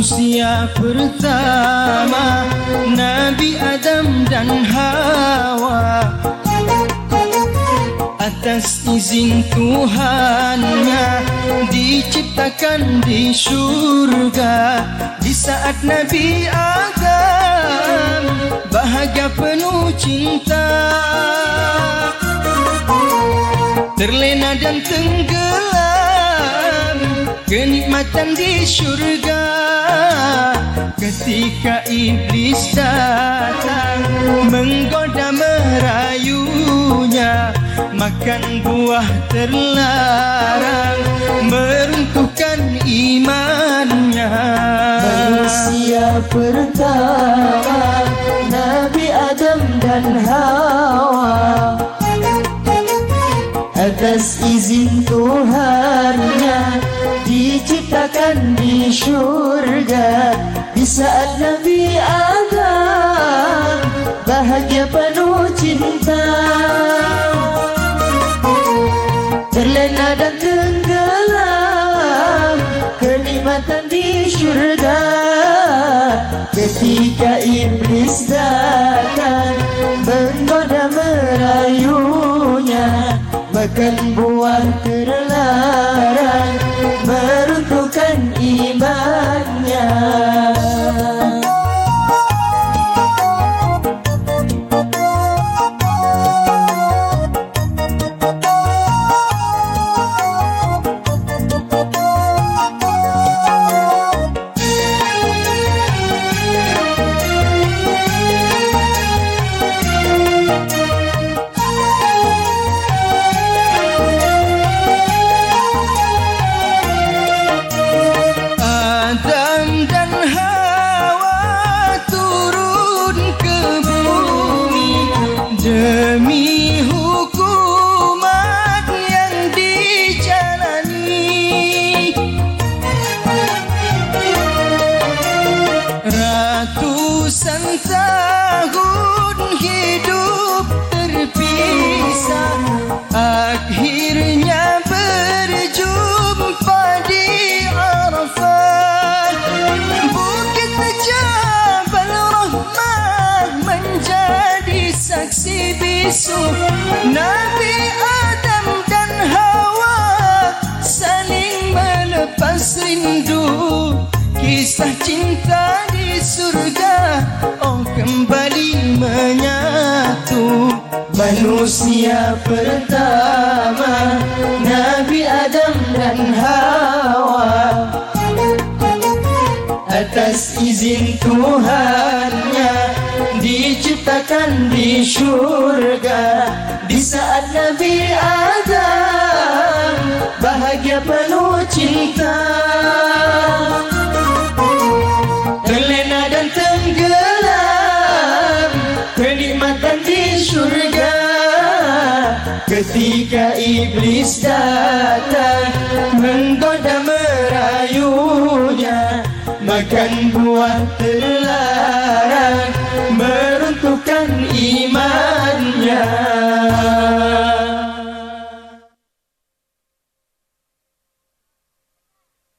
Manusia pertama Nabi Adam dan Hawa, atas izin Tuhannya diciptakan di surga. Di saat Nabi Adam bahagia penuh cinta, terlena dan tenggelam kenikmatan di surga. Ketika iblis datang menggoda merayunya, makan buah terlarang meruntuhkan imannya. Manusia pertama Nabi Adam dan Hawa, atas izin Tuhannya diciptakan di surga. Di saat Nabi Adam bahagia penuh cinta, terlena dan tenggelam kenikmatan di surga. Ketika iblis datang menggoda merayunya, makan buah terlarang meruntuhkan imannya. Demi hukuman yang dijalani, ratusan tahun hidup terpisah, akhirnya berjumpa di Arafat. Bukit Jabal Rahmah menjadi saksi bisu Nabi Adam dan Hawa saling melepas rindu. Kisah cinta di surga oh kembali menyatu. Manusia pertama Nabi Adam dan Hawa, atas izin Tuhannya diciptakan di surga. Di saat Nabi Adam bahagia penuh cinta, terlena dan tenggelam kenikmatan di surga. Ketika iblis datang menggoda merayunya, makan buah terlarang